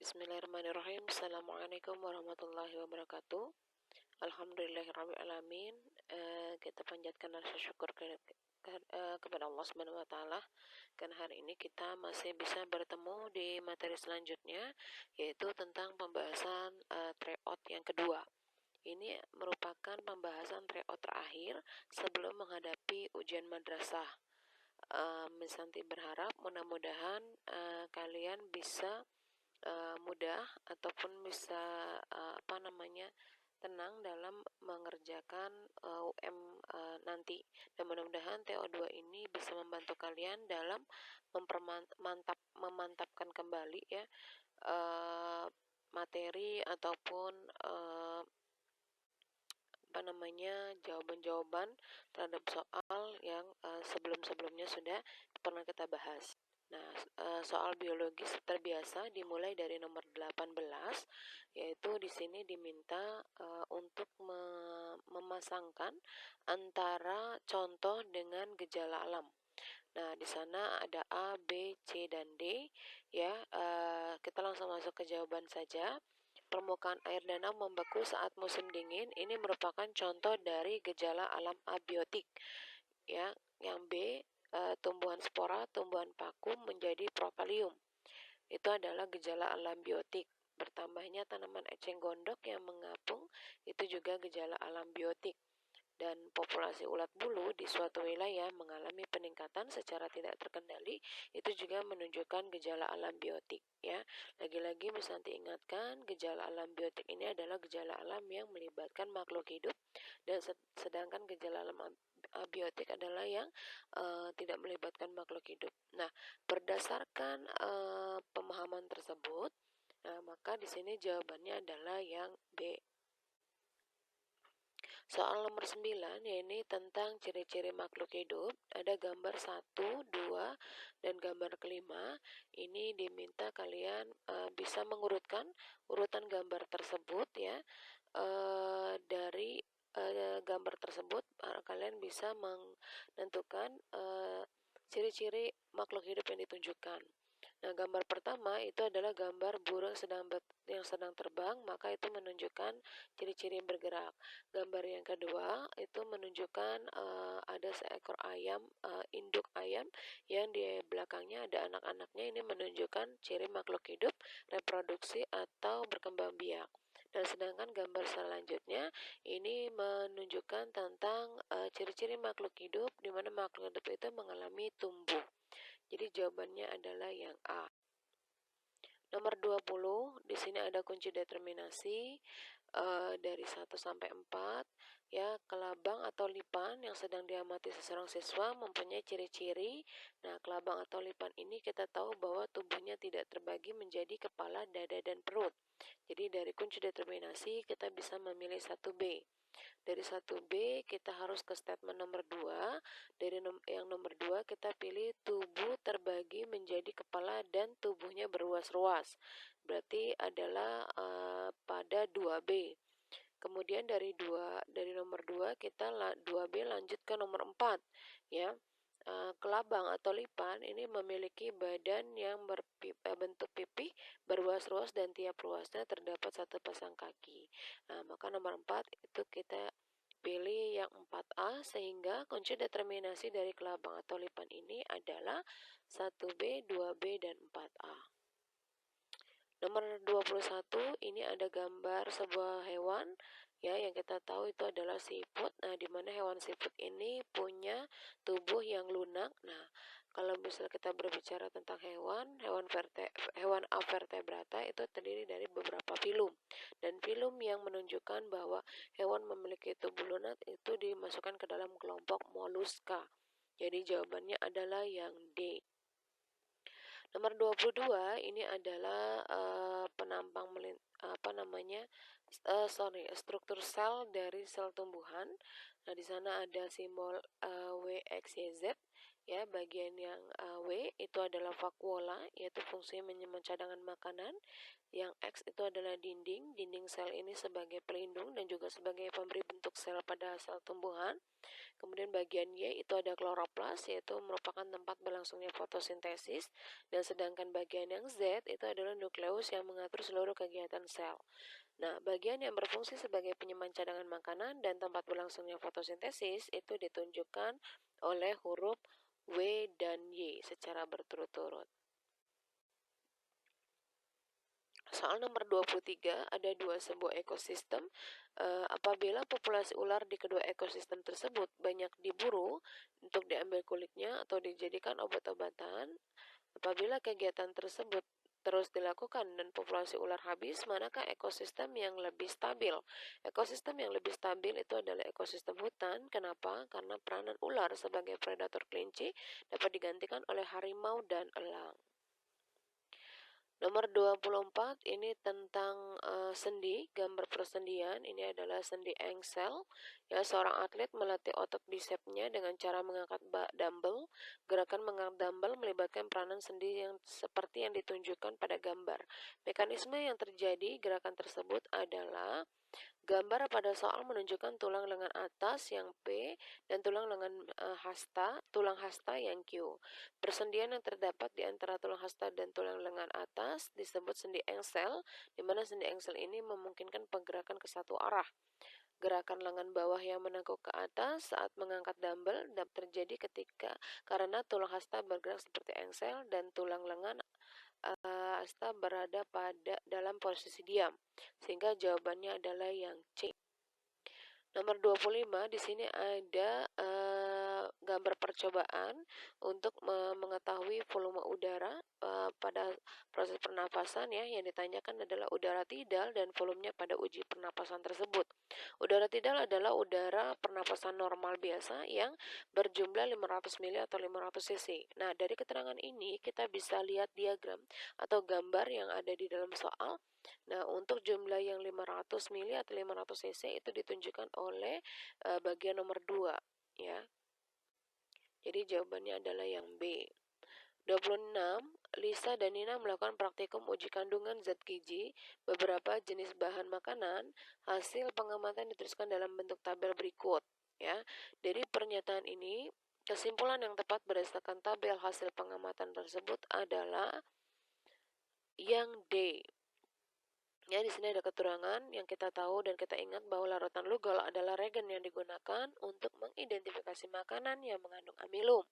Bismillahirrahmanirrahim. Assalamualaikum warahmatullahi wabarakatuh. Alhamdulillahirrahmanirrahim. Kita panjatkan rasa syukur kepada Allah Subhanahu wa Ta'ala. Karena hari ini kita masih bisa bertemu di materi selanjutnya, yaitu tentang pembahasan tryout yang kedua. Ini merupakan pembahasan tryout terakhir sebelum menghadapi ujian madrasah. Miss Santi berharap mudah-mudahan kalian bisa mudah ataupun bisa tenang dalam mengerjakan UM nanti, dan mudah-mudahan TO2 ini bisa membantu kalian dalam memantapkan kembali ya materi ataupun jawaban-jawaban terhadap soal yang sebelum-sebelumnya sudah pernah kita bahas. Nah, soal biologis terbiasa dimulai dari nomor 18, yaitu di sini diminta untuk memasangkan antara contoh dengan gejala alam. Nah, di sana ada A, B, C, dan D. Ya, kita langsung masuk ke jawaban saja. Permukaan air danau membeku saat musim dingin. Ini merupakan contoh dari gejala alam abiotik. Ya, yang B, tumbuhan spora, tumbuhan paku menjadi propalium. Itu adalah gejala alam biotik. Bertambahnya tanaman eceng gondok yang mengapung itu juga gejala alam biotik. Dan populasi ulat bulu di suatu wilayah mengalami peningkatan secara tidak terkendali, itu juga menunjukkan gejala alam biotik ya. Lagi-lagi Miss Santi ingatkan, gejala alam biotik ini adalah gejala alam yang melibatkan makhluk hidup, dan sedangkan gejala alam abiotik adalah yang tidak melibatkan makhluk hidup. Nah, berdasarkan pemahaman tersebut, maka di sini jawabannya adalah yang B. Soal nomor 9, yaitu tentang ciri-ciri makhluk hidup. Ada gambar 1, 2, dan gambar kelima. Ini diminta kalian bisa mengurutkan urutan gambar tersebut ya. Dari gambar tersebut kalian bisa menentukan ciri-ciri makhluk hidup yang ditunjukkan. Nah, gambar pertama itu adalah gambar burung yang sedang terbang, maka itu menunjukkan ciri-ciri bergerak. Gambar yang kedua itu menunjukkan ada seekor ayam, induk ayam yang di belakangnya ada anak-anaknya. Ini menunjukkan ciri makhluk hidup, reproduksi atau berkembang biak. Dan sedangkan gambar selanjutnya ini menunjukkan tentang ciri-ciri makhluk hidup, di mana makhluk hidup itu mengalami tumbuh. Jadi jawabannya adalah yang A. Nomor 20, di sini ada kunci determinasi dari 1 sampai 4. Ya, kelabang atau lipan yang sedang diamati seseorang siswa mempunyai ciri-ciri. Nah, kelabang atau lipan ini kita tahu bahwa tubuhnya tidak terbagi menjadi kepala, dada, dan perut. Jadi dari kunci determinasi kita bisa memilih 1B. Dari 1B kita harus ke statement nomor 2. Dari yang nomor 2 kita pilih tubuh terbagi menjadi kepala dan tubuhnya berruas-ruas. Berarti adalah pada 2B. Kemudian dari nomor 2 kita 2B lanjut ke nomor 4 ya. Kelabang atau lipan ini memiliki badan yang berbentuk pipih, berruas-ruas, dan tiap ruasnya terdapat satu pasang kaki. Nah, maka nomor 4 itu kita pilih yang 4A, sehingga kunci determinasi dari kelabang atau lipan ini adalah 1B, 2B, dan 4A. Nomor 21, ini ada gambar sebuah hewan ya, yang kita tahu itu adalah siput. Nah, di mana hewan siput ini punya tubuh yang lunak. Nah, kalau misalnya kita berbicara tentang hewan avertebrata itu terdiri dari beberapa filum. Dan filum yang menunjukkan bahwa hewan memiliki tubuh lunak itu dimasukkan ke dalam kelompok moluska. Jadi jawabannya adalah yang D. Nomor 22 ini adalah struktur sel dari sel tumbuhan. Nah, di sana ada simbol WXYZ. Ya, bagian yang W itu adalah vakuola, yaitu fungsinya menyimpan cadangan makanan. Yang X itu adalah dinding. Dinding sel ini sebagai pelindung dan juga sebagai pemberi bentuk sel pada sel tumbuhan. Kemudian bagian Y itu ada kloroplas, yaitu merupakan tempat berlangsungnya fotosintesis. Dan sedangkan bagian yang Z itu adalah nukleus yang mengatur seluruh kegiatan sel. Nah, bagian yang berfungsi sebagai penyimpan cadangan makanan dan tempat berlangsungnya fotosintesis itu ditunjukkan oleh huruf W dan Y secara berturut-turut. Soal nomor 23, ada sebuah ekosistem. Apabila populasi ular di kedua ekosistem tersebut banyak diburu untuk diambil kulitnya atau dijadikan obat-obatan, apabila kegiatan tersebut terus dilakukan dan populasi ular habis, manakah ekosistem yang lebih stabil? Ekosistem yang lebih stabil itu adalah ekosistem hutan. Kenapa? Karena peranan ular sebagai predator kelinci dapat digantikan oleh harimau dan elang. Nomor 24 ini tentang sendi, gambar persendian. Ini adalah sendi engsel. Ya, seorang atlet melatih otot bisepsnya dengan cara mengangkat dumbbell. Gerakan mengangkat dumbbell melibatkan peranan sendi yang seperti yang ditunjukkan pada gambar. Mekanisme yang terjadi gerakan tersebut adalah gambar pada soal menunjukkan tulang lengan atas yang P dan tulang lengan tulang hasta yang Q. Persendian yang terdapat di antara tulang hasta dan tulang lengan atas disebut sendi engsel, di mana sendi engsel ini memungkinkan pergerakan ke satu arah. Gerakan lengan bawah yang menekuk ke atas saat mengangkat dumbbell dapat terjadi karena tulang hasta bergerak seperti engsel dan tulang lengan hasta berada dalam posisi diam. Sehingga jawabannya adalah yang C. Nomor 25, di sini ada gambar percobaan untuk mengetahui volume udara pada proses pernapasan, ya. Yang ditanyakan adalah udara tidal dan volumenya pada uji pernapasan tersebut. Udara tidal adalah udara pernapasan normal biasa yang berjumlah 500 mili atau 500 cc. Nah, dari keterangan ini kita bisa lihat diagram atau gambar yang ada di dalam soal. Nah, untuk jumlah yang 500 mili atau 500 cc itu ditunjukkan oleh bagian nomor 2, ya. Jadi jawabannya adalah yang B. 26, Lisa dan Nina melakukan praktikum uji kandungan zat gizi beberapa jenis bahan makanan. Hasil pengamatan dituliskan dalam bentuk tabel berikut, ya. Dari pernyataan ini, kesimpulan yang tepat berdasarkan tabel hasil pengamatan tersebut adalah yang D. Ya, di sini ada keterangan yang kita tahu dan kita ingat bahwa larutan Lugol adalah regen yang digunakan untuk mengidentifikasi makanan yang mengandung amilum.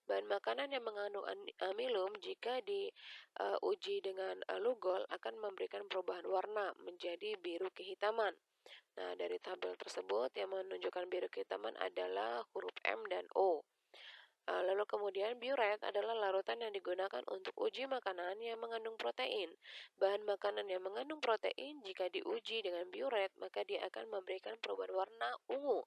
Bahan makanan yang mengandung amilum jika diuji dengan Lugol akan memberikan perubahan warna menjadi biru kehitaman. Nah, dari tabel tersebut yang menunjukkan biru kehitaman adalah huruf M dan O. Lalu kemudian biuret adalah larutan yang digunakan untuk uji makanan yang mengandung protein. Bahan makanan yang mengandung protein jika diuji dengan biuret maka dia akan memberikan perubahan warna ungu.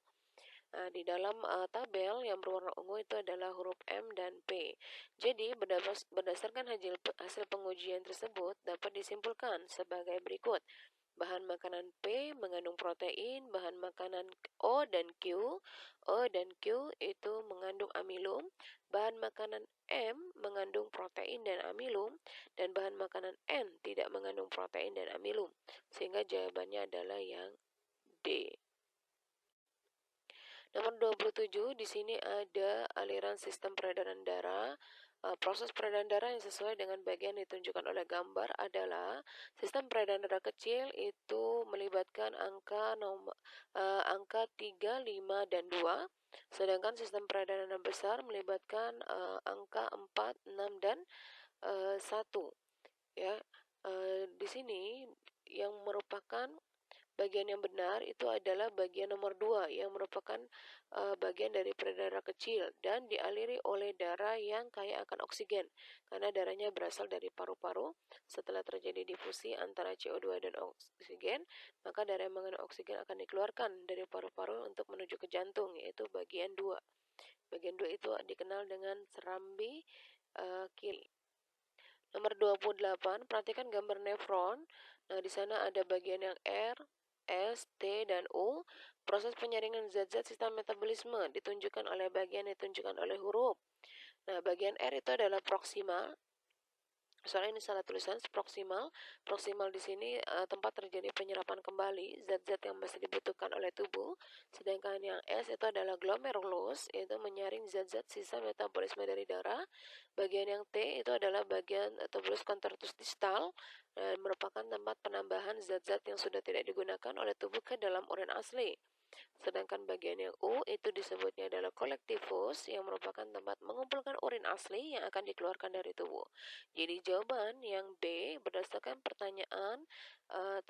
Nah, di dalam tabel yang berwarna ungu itu adalah huruf M dan P. Jadi berdasarkan hasil pengujian tersebut dapat disimpulkan sebagai berikut. Bahan makanan P mengandung protein, bahan makanan O dan Q itu mengandung amilum, bahan makanan M mengandung protein dan amilum, dan bahan makanan N tidak mengandung protein dan amilum. Sehingga jawabannya adalah yang D. Nomor 27, di sini ada aliran sistem peredaran darah. Proses peredaran darah yang sesuai dengan bagian ditunjukkan oleh gambar adalah sistem peredaran darah kecil itu melibatkan angka 3, 5, dan 2. Sedangkan sistem peredaran darah besar melibatkan angka 4, 6, dan 1. Ya, di sini yang merupakan bagian yang benar itu adalah bagian nomor 2 yang merupakan bagian dari peredaran darah kecil dan dialiri oleh darah yang kaya akan oksigen karena darahnya berasal dari paru-paru. Setelah terjadi difusi antara CO2 dan oksigen, maka darah yang mengandung oksigen akan dikeluarkan dari paru-paru untuk menuju ke jantung, yaitu bagian 2. Bagian 2 itu dikenal dengan serambi kiri. Nomor 28, perhatikan gambar nefron. Nah, di sana ada bagian yang R, S, T, dan U. Proses penyaringan zat-zat sistem metabolisme ditunjukkan oleh bagian yang ditunjukkan oleh huruf. Nah, bagian R itu adalah proksimal. Soalnya ini salah tulisan, proksimal. Proksimal di sini tempat terjadi penyerapan kembali zat-zat yang masih dibutuhkan oleh tubuh. Sedangkan yang S itu adalah glomerulus, yaitu menyaring zat-zat sisa metabolisme dari darah. Bagian yang T itu adalah bagian tubulus contortus distal, merupakan tempat penambahan zat-zat yang sudah tidak digunakan oleh tubuh ke dalam urin asli. Sedangkan bagian yang U itu disebutnya adalah kolektivus, yang merupakan tempat mengumpulkan urin asli yang akan dikeluarkan dari tubuh. Jadi jawaban yang B berdasarkan pertanyaan,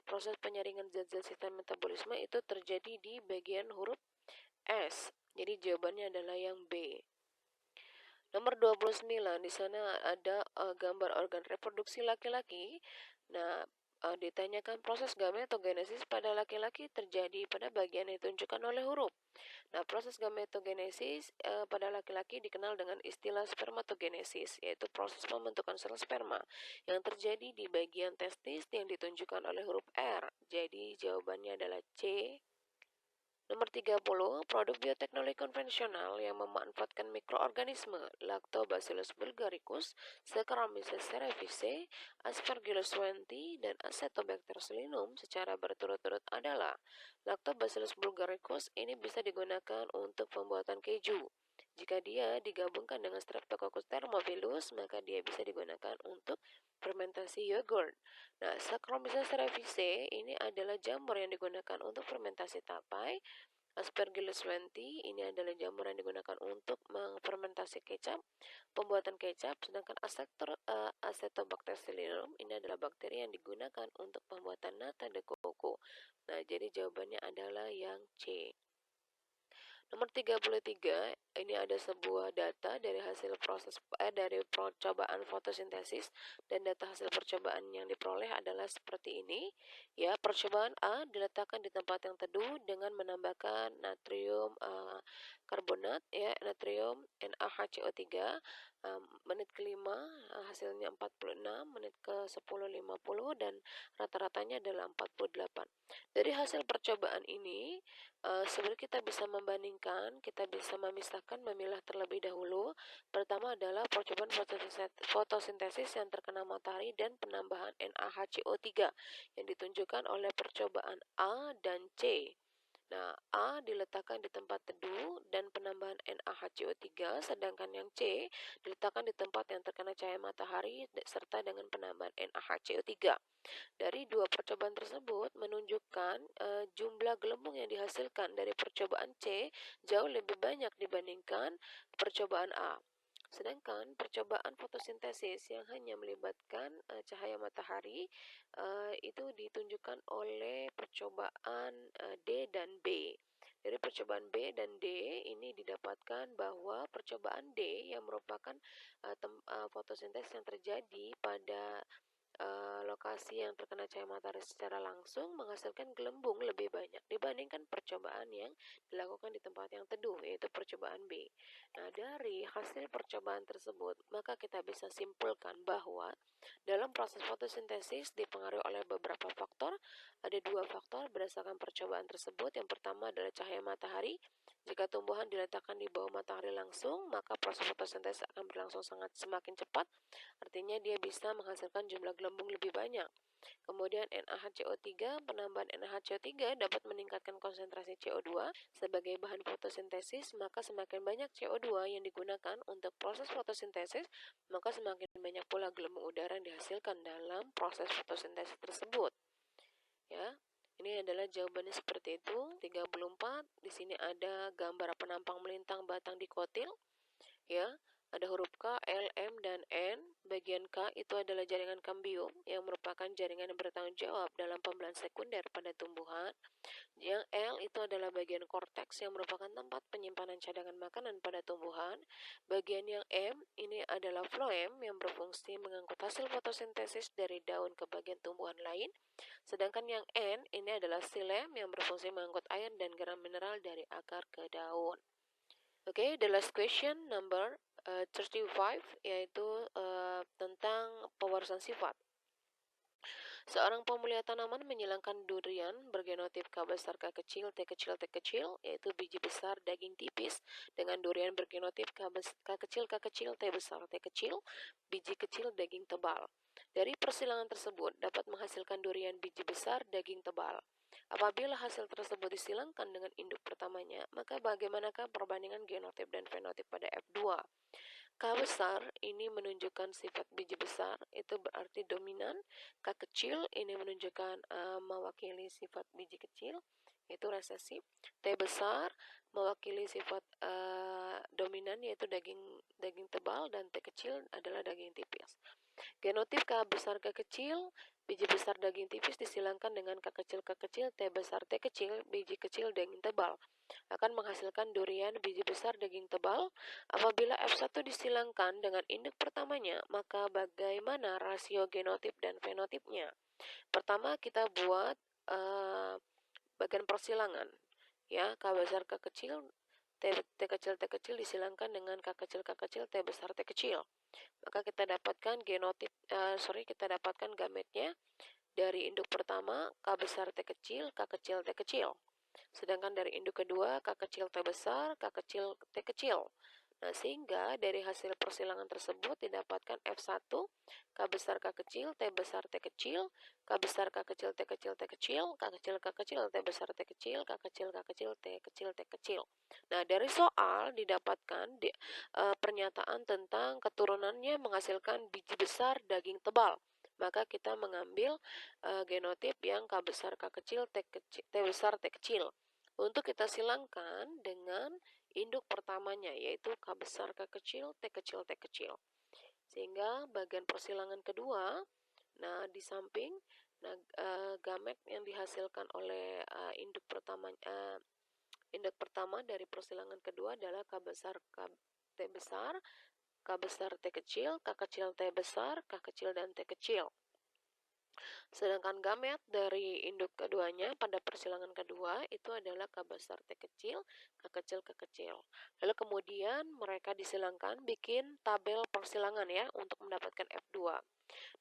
proses penyaringan zat-zat sistem metabolisme itu terjadi di bagian huruf S. Jadi jawabannya adalah yang B. Nomor 29, di sana ada gambar organ reproduksi laki-laki. Nah, ditanyakan proses gametogenesis pada laki-laki terjadi pada bagian yang ditunjukkan oleh huruf. Nah, proses gametogenesis pada laki-laki dikenal dengan istilah spermatogenesis, yaitu proses pembentukan sel sperma yang terjadi di bagian testis yang ditunjukkan oleh huruf R. Jadi jawabannya adalah C. Nomor 30, produk bioteknologi konvensional yang memanfaatkan mikroorganisme Lactobacillus bulgaricus, Saccharomyces cerevisiae, Aspergillus swinnti, dan Acetobacter sulinum secara berturut-turut adalah Lactobacillus bulgaricus. Ini bisa digunakan untuk pembuatan keju. Jika dia digabungkan dengan Streptococcus thermophilus, maka dia bisa digunakan untuk fermentasi yogurt. Nah, Saccharomyces cerevisiae ini adalah jamur yang digunakan untuk fermentasi tapai. Aspergillus swinnti ini adalah jamur yang digunakan untuk mengfermentasi kecap, pembuatan kecap, sedangkan Acetobacter sulinum ini adalah bakteri yang digunakan untuk pembuatan nata de coco. Nah, jadi jawabannya adalah yang C. Nomor 33, ini ada sebuah data dari hasil dari percobaan fotosintesis, dan data hasil percobaan yang diperoleh adalah seperti ini. Ya, percobaan A diletakkan di tempat yang teduh dengan menambahkan natrium karbonat, ya, natrium NaHCO3. Menit ke-5 hasilnya 46, menit ke-10 50, dan rata-ratanya adalah 48. Dari hasil percobaan ini, sebenarnya kita bisa membandingkan, kita bisa memisahkan, memilah terlebih dahulu. Pertama adalah percobaan fotosintesis yang terkena matahari dan penambahan NaHCO3 yang ditunjukkan oleh percobaan A dan C. Nah, A diletakkan di tempat teduh dan penambahan NaHCO3, sedangkan yang C diletakkan di tempat yang terkena cahaya matahari serta dengan penambahan NaHCO3. Dari dua percobaan tersebut menunjukkan jumlah gelembung yang dihasilkan dari percobaan C jauh lebih banyak dibandingkan percobaan A. Sedangkan percobaan fotosintesis yang hanya melibatkan cahaya matahari itu ditunjukkan oleh percobaan D dan B. Dari percobaan B dan D ini didapatkan bahwa percobaan D yang merupakan fotosintesis yang terjadi pada lokasi yang terkena cahaya matahari secara langsung menghasilkan gelembung lebih banyak dibandingkan percobaan yang dilakukan di tempat yang teduh, yaitu percobaan B. Nah, dari hasil percobaan tersebut, maka kita bisa simpulkan bahwa dalam proses fotosintesis dipengaruhi oleh beberapa faktor. Ada dua faktor berdasarkan percobaan tersebut. Yang pertama adalah cahaya matahari. Jika tumbuhan diletakkan di bawah matahari langsung, maka proses fotosintesis akan berlangsung semakin cepat. Artinya dia bisa menghasilkan jumlah gelembung lebih banyak. Kemudian NaHCO3, penambahan NaHCO3 dapat meningkatkan konsentrasi CO2 sebagai bahan fotosintesis, maka semakin banyak CO2 yang digunakan untuk proses fotosintesis, maka semakin banyak pula gelembung udara yang dihasilkan dalam proses fotosintesis tersebut. Ya. Ini adalah jawabannya seperti itu. 34, di sini ada gambar penampang melintang batang dikotil. Ya, ada huruf K, L, M, dan N. Bagian K itu adalah jaringan kambium yang merupakan jaringan yang bertanggung jawab dalam pembelahan sekunder pada tumbuhan. Yang L itu adalah bagian korteks yang merupakan tempat penyimpanan cadangan makanan pada tumbuhan. Bagian yang M ini adalah floem yang berfungsi mengangkut hasil fotosintesis dari daun ke bagian tumbuhan lain. Sedangkan yang N ini adalah xilem yang berfungsi mengangkut air dan garam mineral dari akar ke daun. Okay, the last question number 35, yaitu tentang pewarasan sifat. Seorang pemulia tanaman menyilangkan durian bergenotip K besar K kecil T kecil T kecil, yaitu biji besar daging tipis, dengan durian bergenotip K kecil K kecil T besar T kecil, biji kecil daging tebal. Dari persilangan tersebut dapat menghasilkan durian biji besar daging tebal. Apabila hasil tersebut disilangkan dengan induk pertamanya, maka bagaimanakah perbandingan genotip dan fenotip pada F2? K besar ini menunjukkan sifat biji besar, itu berarti dominan. K kecil ini menunjukkan mewakili sifat biji kecil, yaitu resesif. T besar mewakili sifat dominan, yaitu daging tebal, dan T kecil adalah daging tipis. Genotip K besar K kecil, biji besar daging tipis disilangkan dengan K kecil T besar T kecil, biji kecil daging tebal, akan menghasilkan durian biji besar daging tebal. Apabila F1 disilangkan dengan induk pertamanya, maka bagaimana rasio genotip dan fenotipnya? Pertama kita buat bagian persilangan, ya. K besar K kecil, T kecil disilangkan dengan K kecil T besar T kecil. Maka kita dapatkan kita dapatkan gametnya dari induk pertama K besar T kecil T kecil. Sedangkan dari induk kedua K kecil T besar K kecil T kecil. Nah, sehingga dari hasil persilangan tersebut didapatkan F1 K besar K kecil T besar T kecil, K besar K kecil T kecil T kecil, K kecil T besar T kecil, K kecil T kecil T kecil. Nah, dari soal didapatkan pernyataan tentang keturunannya menghasilkan biji besar daging tebal. Maka kita mengambil genotip yang K besar K kecil T besar T kecil. Untuk kita silangkan dengan induk pertamanya, yaitu K besar K kecil T kecil. Sehingga bagian persilangan kedua, nah di samping, gamet yang dihasilkan oleh induk pertama dari persilangan kedua adalah K besar T besar, K besar T kecil T besar, K kecil dan T kecil. Sedangkan gamet dari induk keduanya pada persilangan kedua itu adalah K besar T kecil, K kecil. Lalu kemudian mereka disilangkan bikin tabel persilangan, ya, untuk mendapatkan F2.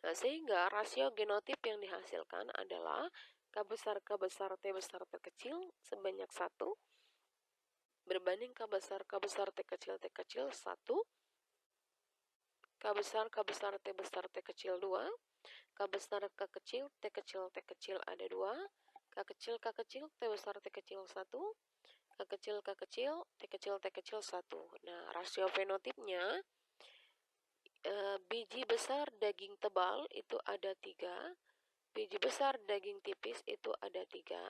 Nah, sehingga rasio genotip yang dihasilkan adalah K besar T besar T kecil sebanyak 1 berbanding K besar T kecil 1, K besar T besar T kecil 2, K besar K kecil T kecil ada 2, K kecil T besar T kecil 1, K kecil T kecil 1. Nah, rasio fenotipnya biji besar daging tebal itu ada 3, biji besar daging tipis itu ada 3.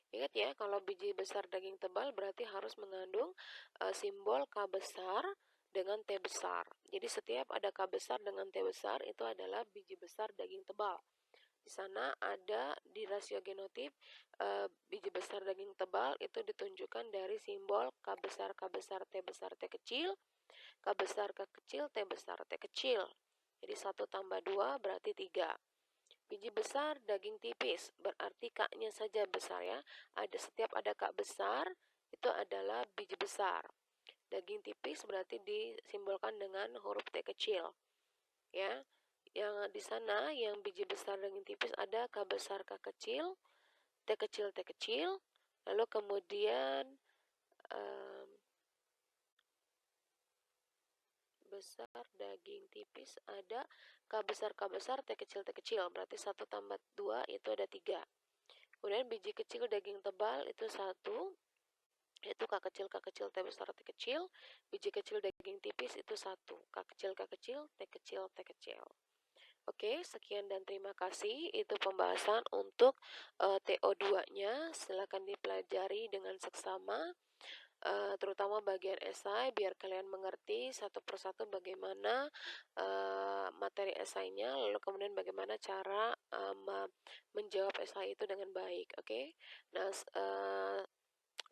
Ingat, ya, kalau biji besar daging tebal berarti harus mengandung simbol K besar dengan T besar. Jadi setiap ada K besar dengan T besar itu adalah biji besar daging tebal. Di sana ada di rasio genotip biji besar daging tebal itu ditunjukkan dari simbol K besar T besar T kecil, K besar K kecil T besar T kecil. Jadi 1 tambah 2 berarti 3. Biji besar daging tipis berarti K-nya saja besar, ya. Setiap ada K besar itu adalah biji besar. Daging tipis berarti disimbolkan dengan huruf T kecil, ya. Yang di sana yang biji besar daging tipis ada K besar K kecil T kecil, lalu kemudian besar daging tipis ada K besar T kecil, berarti 1 tambah 2 itu ada 3. Kemudian biji kecil daging tebal itu 1, yaitu K kecil T besar T kecil. Biji kecil daging tipis itu 1, K kecil T kecil. Oke, sekian dan terima kasih. Itu pembahasan untuk TO2-nya. Silakan dipelajari dengan seksama, terutama bagian esai, biar kalian mengerti satu persatu bagaimana materi esainya, lalu kemudian bagaimana cara menjawab esai itu dengan baik. Oke. Nah,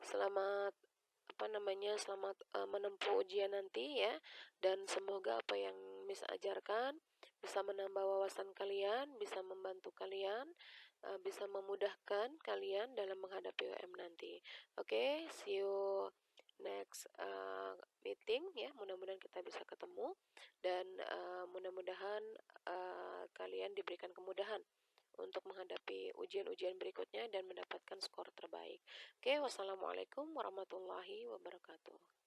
selamat selamat menempuh ujian nanti, ya, dan semoga apa yang Miss ajarkan bisa menambah wawasan kalian, bisa membantu kalian, bisa memudahkan kalian dalam menghadapi UM nanti. Oke, see you next meeting, ya. Mudah-mudahan kita bisa ketemu dan mudah-mudahan kalian diberikan kemudahan untuk menghadapi ujian-ujian berikutnya dan mendapatkan skor terbaik. Oke, wassalamualaikum warahmatullahi wabarakatuh.